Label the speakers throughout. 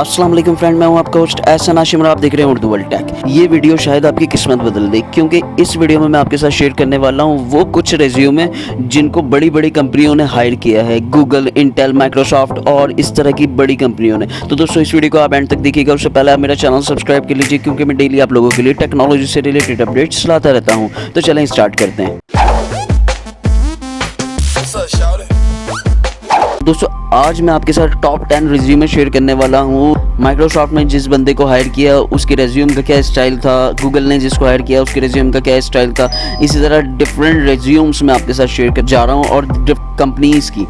Speaker 1: अस्सलाम वालेकुम फ्रेंड, मैं हूं आपका होस्ट एहसन हाशिम और आप देख रहे हैं उर्दू वर्ल्ड टेक। ये वीडियो शायद आपकी किस्मत बदल दे, क्योंकि इस वीडियो में मैं आपके साथ शेयर करने वाला हूं वो कुछ रेज्यूमे जिनको बड़ी बड़ी कंपनियों ने हायर किया है, गूगल, इंटेल, माइक्रोसॉफ्ट और इस तरह की बड़ी कंपनियों ने। तो दोस्तों इस वीडियो को आप एंड तक देखिएगा। उससे पहले आप मेरा चैनल सब्सक्राइब कर लीजिए, क्योंकि मैं डेली आप लोगों के लिए टेक्नोलॉजी से रिलेटेड अपडेट्स लाता रहता हूँ। तो चलें स्टार्ट करते हैं। दोस्तों आज मैं आपके साथ टॉप 10 रिज्यूमे शेयर करने वाला हूँ। माइक्रोसॉफ्ट ने जिस बंदे को हायर किया उसके रेज्यूम का क्या स्टाइल था, गूगल ने जिसको हायर किया उसके रेज्यूम का क्या स्टाइल था, इसी तरह डिफरेंट रेज्यूम्स मैं आपके साथ शेयर कर जा रहा हूँ और कंपनीज की।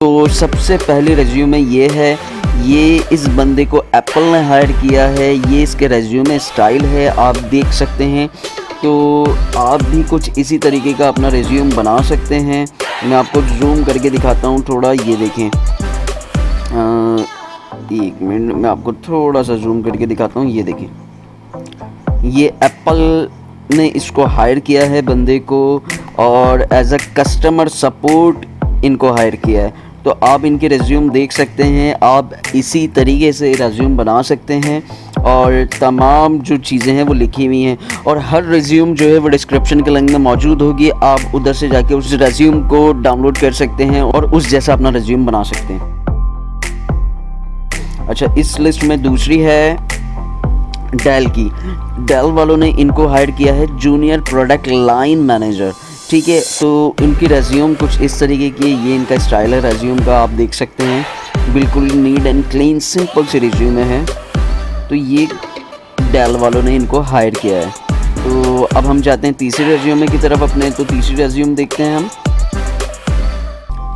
Speaker 1: तो सबसे पहली रेज्यूमे ये है, ये इस बंदे को एप्पल ने हायर किया है। ये इसके रेज्यूमे स्टाइल है, आप देख सकते हैं। तो आप भी कुछ इसी तरीके का अपना रेज्यूम बना सकते हैं। मैं आपको जूम करके दिखाता हूँ थोड़ा, ये देखें। एक मिनट, मैं आपको थोड़ा सा जूम करके दिखाता हूँ। ये देखें, ये एप्पल ने इसको हायर किया है बंदे को, और एज अ कस्टमर सपोर्ट इनको हायर किया है। तो आप इनके रेज्यूम देख सकते हैं, आप इसी तरीके से रेज्यूम बना सकते हैं और तमाम जो चीज़ें हैं वो लिखी हुई हैं, और हर रेज्यूम जो है वो डिस्क्रिप्शन के लिंक में मौजूद होगी। आप उधर से जाके उस रेज्यूम को डाउनलोड कर सकते हैं और उस जैसा अपना रेज्यूम बना सकते हैं। अच्छा, इस लिस्ट में दूसरी है डेल की। डेल वालों ने इनको हायर किया है जूनियर प्रोडक्ट लाइन मैनेजर। ठीक है, तो इनकी रेज्यूम कुछ इस तरीके की, ये इनका स्टाइल है रेज्यूम का, आप देख सकते हैं। बिल्कुल नीट एंड क्लीन सिंपल सी रेज्यूमे है। तो ये डेल वालों ने इनको हायर किया है। तो अब हम जाते हैं तीसरी रेज्यूमे की तरफ अपने। तो तीसरी रेज्यूम देखते हैं हम।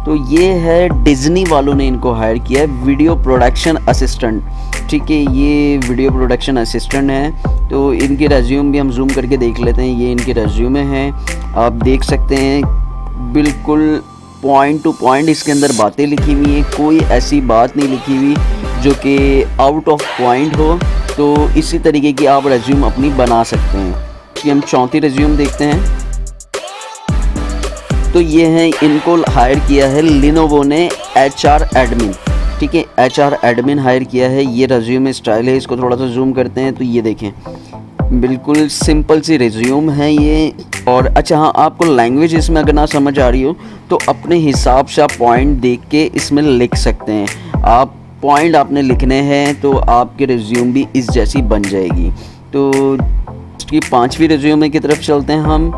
Speaker 1: तो ये है डिज्नी वालों ने इनको हायर किया है वीडियो प्रोडक्शन असिस्टेंट। ठीक है, ये वीडियो प्रोडक्शन असिस्टेंट है। तो इनके रेज्यूम भी हम जूम करके देख लेते हैं। ये इनके रेज्यूमे हैं, आप देख सकते हैं। बिल्कुल पॉइंट टू पॉइंट इसके अंदर बातें लिखी हुई हैं, कोई ऐसी बात नहीं लिखी हुई जो कि आउट ऑफ पॉइंट हो। तो इसी तरीके की आप रेज्यूम अपनी बना सकते हैं। कि हम चौथी रेज्यूम देखते हैं। तो ये हैं, इनको हायर किया है लिनोवो ने HR एडमिन। ठीक है, HR एडमिन हायर किया है। ये रेज्यूम स्टाइल है, इसको थोड़ा सा जूम करते हैं। तो ये देखें, बिल्कुल सिंपल सी रेज्यूम है ये। और अच्छा हाँ, आपको लैंग्वेज इसमें अगर ना समझ आ रही हो तो अपने हिसाब से आप पॉइंट देख के इसमें लिख सकते हैं। आप पॉइंट आपने लिखने हैं तो आपके रेज्यूम भी इस जैसी बन जाएगी। तो इसकी पांचवी रेज्यूमे की तरफ चलते हैं हम।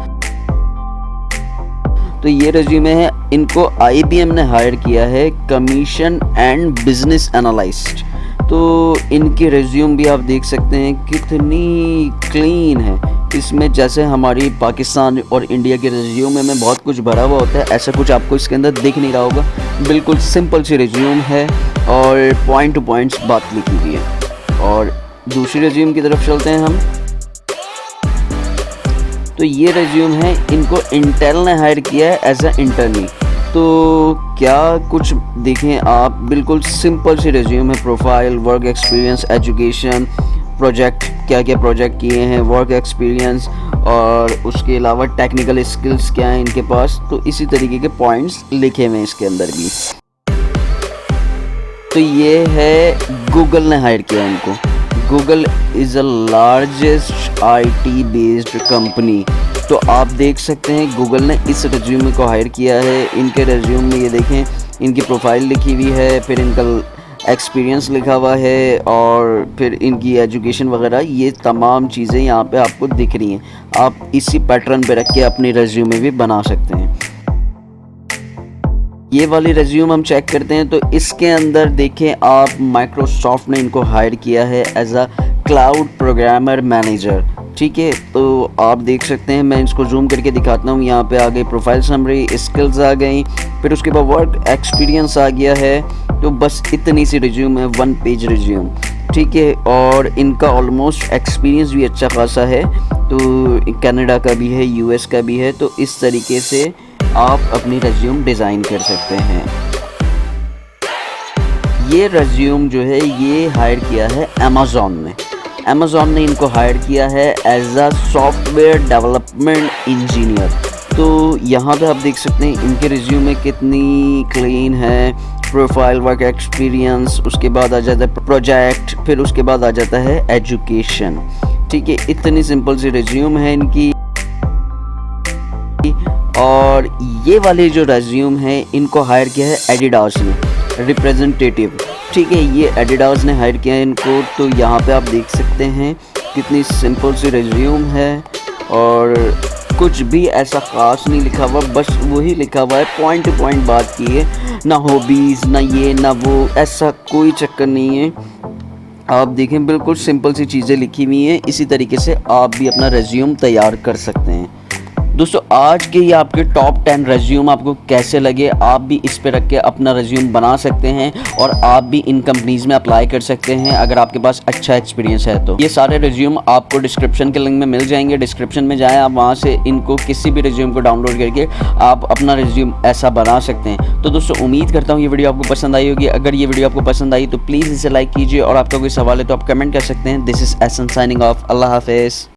Speaker 1: तो ये रेज्यूमे है, इनको IBM ने हायर किया है कमीशन एंड बिजनेस एनालिस्ट। तो इनकी रेज्यूम भी आप देख सकते हैं कितनी क्लीन है। इसमें जैसे हमारी पाकिस्तान और इंडिया के रेज्यूमे में बहुत कुछ भरा हुआ होता है, ऐसा कुछ आपको इसके अंदर दिख नहीं रहा होगा। बिल्कुल सिंपल सी रेज्यूम है और पॉइंट टू पॉइंट्स बात लिखी हुई है। और दूसरी रेज्यूम की तरफ चलते हैं हम। तो ये रेज्यूम है, इनको इंटेल ने हायर किया है एज अ इंटर्नी। तो क्या कुछ देखें आप, बिल्कुल सिंपल सी रेज्यूम है। Profile, work experience, education, project, क्या क्या प्रोजेक्ट किए हैं, वर्क एक्सपीरियंस, और उसके अलावा टेक्निकल स्किल्स क्या हैं इनके पास। तो इसी तरीके के पॉइंट्स लिखे हुए हैं इसके अंदर भी। तो ये है, गूगल ने हायर किया इनको। Google is a largest IT based company. तो आप देख सकते हैं गूगल ने इस रेज्यूमे को हायर किया है। इनके रेज्यूम में ये देखें, इनकी प्रोफाइल लिखी हुई है, फिर इनका एक्सपीरियंस लिखा हुआ है, और फिर इनकी एजुकेशन वगैरह, ये तमाम चीज़ें यहाँ पे आपको दिख रही हैं। आप इसी पैटर्न पे रख के अपनी रेज्यूमे भी बना सकते हैं। ये वाली रेज्यूम हम चेक करते हैं। तो इसके अंदर देखें आप, माइक्रोसॉफ्ट ने इनको हायर किया है as a cloud programmer manager. ठीक है, तो आप देख सकते हैं, मैं इसको जूम करके दिखाता हूँ। यहाँ पे आ गई प्रोफाइल समरी, स्किल्स आ गई, फिर उसके बाद वर्क एक्सपीरियंस आ गया है। तो बस इतनी सी रिज्यूम है, 1 पेज रिज्यूम। ठीक है, और इनका ऑलमोस्ट एक्सपीरियंस भी अच्छा खासा है। तो कनाडा का भी है, US का भी है। तो इस तरीके से आप अपनी रेज्यूम डिज़ाइन कर सकते हैं। ये रेज्यूम जो है ये हायर किया है अमेज़ॉन ने। अमेज़ॉन ने इनको हायर किया है as a software development engineer. तो यहाँ पे आप देख सकते हैं इनके रिज्यूमे कितनी क्लीन है, प्रोफाइल, वर्क एक्सपीरियंस, उसके बाद आ जाता है प्रोजेक्ट, फिर उसके बाद आ जाता है एजुकेशन। ठीक है, इतनी सिंपल सी रिज्यूम है इनकी। और ये वाले जो रेज्यूम है इनको हायर किया है एडिडास ने, रिप्रेजेंटेटिव। ठीक है, ये एडिडास ने हायर किया है इनको। तो यहाँ पे आप देख सकते हैं कितनी सिंपल सी रेज्यूम है और कुछ भी ऐसा ख़ास नहीं लिखा हुआ, बस वही लिखा हुआ है, पॉइंट टू पॉइंट बात की है, ना हॉबीज़ ना ये ना वो, ऐसा कोई चक्कर नहीं है। आप देखें बिल्कुल सिंपल सी चीज़ें लिखी हुई हैं। इसी तरीके से आप भी अपना रेज्यूम तैयार कर सकते हैं। दोस्तों, आज के ये आपके टॉप 10 रेज्यूम आपको कैसे लगे? आप भी इस पे रख के अपना रेज्यूम बना सकते हैं और आप भी इन कंपनीज में अप्लाई कर सकते हैं अगर आपके पास अच्छा एक्सपीरियंस है। तो ये सारे रेज्यूम आपको डिस्क्रिप्शन के लिंक में मिल जाएंगे। डिस्क्रिप्शन में जाएं, आप वहाँ से इनको किसी भी रेज्यूम को डाउनलोड करके आप अपना रेज्यूम ऐसा बना सकते हैं। तो दोस्तों, उम्मीद करता हूँ ये वीडियो आपको पसंद आई होगी। अगर ये वीडियो आपको पसंद आई तो प्लीज़ इसे लाइक कीजिए और आपका कोई सवाल है तो आप कमेंट कर सकते हैं। This is Ehsan signing off. अल्लाह हाफिज़।